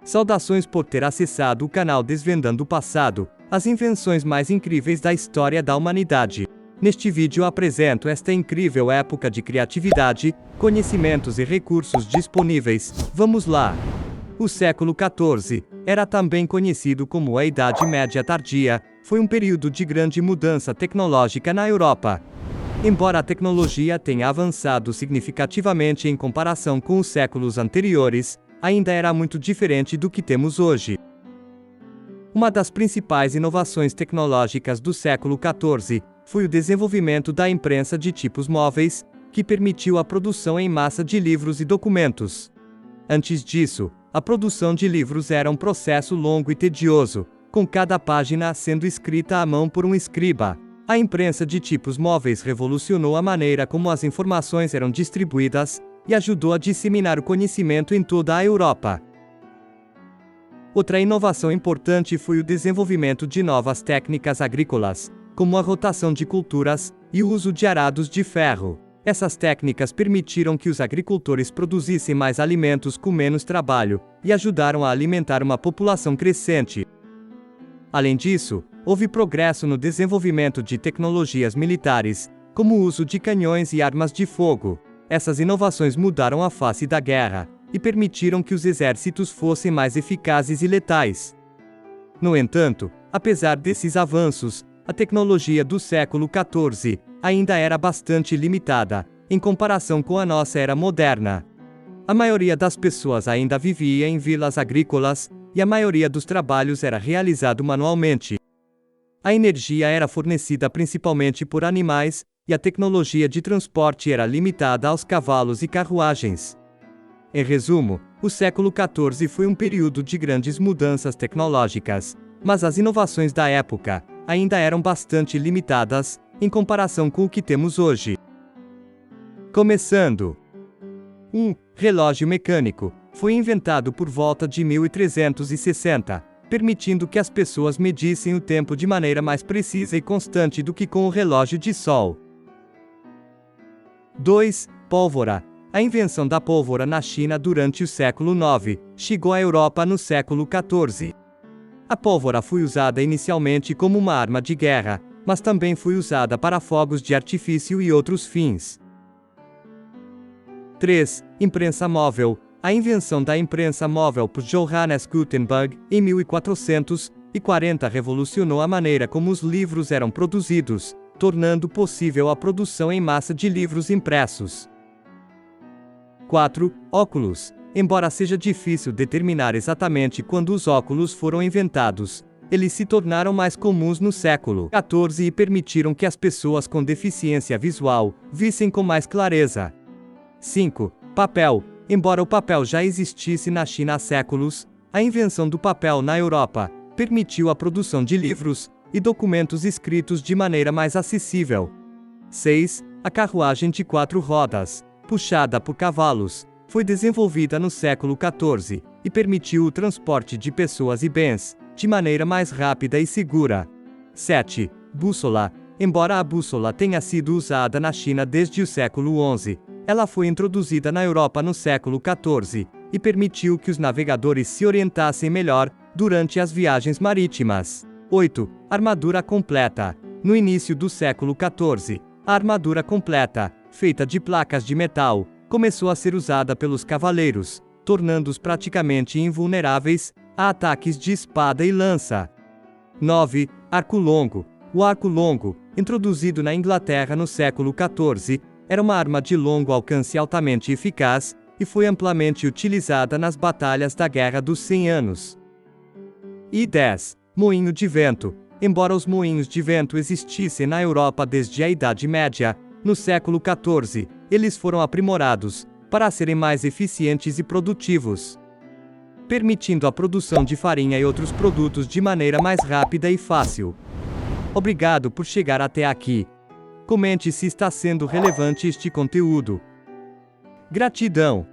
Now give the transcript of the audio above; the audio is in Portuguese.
Saudações por ter acessado o canal Desvendando o Passado, as invenções mais incríveis da história da humanidade. Neste vídeo apresento esta incrível época de criatividade, conhecimentos e recursos disponíveis. Vamos lá! O século XIV, era também conhecido como a Idade Média Tardia, foi um período de grande mudança tecnológica na Europa. Embora a tecnologia tenha avançado significativamente em comparação com os séculos anteriores, ainda era muito diferente do que temos hoje. Uma das principais inovações tecnológicas do século XIV foi o desenvolvimento da imprensa de tipos móveis, que permitiu a produção em massa de livros e documentos. Antes disso, a produção de livros era um processo longo e tedioso, com cada página sendo escrita à mão por um escriba. A imprensa de tipos móveis revolucionou a maneira como as informações eram distribuídas e ajudou a disseminar o conhecimento em toda a Europa. Outra inovação importante foi o desenvolvimento de novas técnicas agrícolas, como a rotação de culturas e o uso de arados de ferro. Essas técnicas permitiram que os agricultores produzissem mais alimentos com menos trabalho e ajudaram a alimentar uma população crescente. Além disso, houve progresso no desenvolvimento de tecnologias militares, como o uso de canhões e armas de fogo. Essas inovações mudaram a face da guerra e permitiram que os exércitos fossem mais eficazes e letais. No entanto, apesar desses avanços, a tecnologia do século XIV ainda era bastante limitada, em comparação com a nossa era moderna. A maioria das pessoas ainda vivia em vilas agrícolas, e a maioria dos trabalhos era realizado manualmente. A energia era fornecida principalmente por animais, e a tecnologia de transporte era limitada aos cavalos e carruagens. Em resumo, o século XIV foi um período de grandes mudanças tecnológicas, mas as inovações da época ainda eram bastante limitadas, em comparação com o que temos hoje. Começando. 1. Relógio mecânico. Foi inventado por volta de 1360, permitindo que as pessoas medissem o tempo de maneira mais precisa e constante do que com o relógio de sol. 2. Pólvora. A invenção da pólvora na China durante o século IX chegou à Europa no século XIV. A pólvora foi usada inicialmente como uma arma de guerra, mas também foi usada para fogos de artifício e outros fins. 3. Imprensa móvel. A invenção da imprensa móvel por Johannes Gutenberg, em 1440, revolucionou a maneira como os livros eram produzidos, tornando possível a produção em massa de livros impressos. 4. Óculos. Embora seja difícil determinar exatamente quando os óculos foram inventados, eles se tornaram mais comuns no século XIV e permitiram que as pessoas com deficiência visual vissem com mais clareza. 5. Papel. Embora o papel já existisse na China há séculos, a invenção do papel na Europa permitiu a produção de livros e documentos escritos de maneira mais acessível. 6. A carruagem de 4 rodas, puxada por cavalos, foi desenvolvida no século XIV e permitiu o transporte de pessoas e bens de maneira mais rápida e segura. 7. Bússola. Embora a bússola tenha sido usada na China desde o século XI, ela foi introduzida na Europa no século XIV e permitiu que os navegadores se orientassem melhor durante as viagens marítimas. 8. Armadura completa. No início do século XIV, a armadura completa, feita de placas de metal, começou a ser usada pelos cavaleiros, tornando-os praticamente invulneráveis a ataques de espada e lança. 9. Arco longo. O arco longo, introduzido na Inglaterra no século XIV, era uma arma de longo alcance altamente eficaz, e foi amplamente utilizada nas batalhas da Guerra dos 100 Anos. E 10. Moinho de vento. Embora os moinhos de vento existissem na Europa desde a Idade Média, no século XIV, eles foram aprimorados, para serem mais eficientes e produtivos, permitindo a produção de farinha e outros produtos de maneira mais rápida e fácil. Obrigado por chegar até aqui. Comente se está sendo relevante este conteúdo. Gratidão!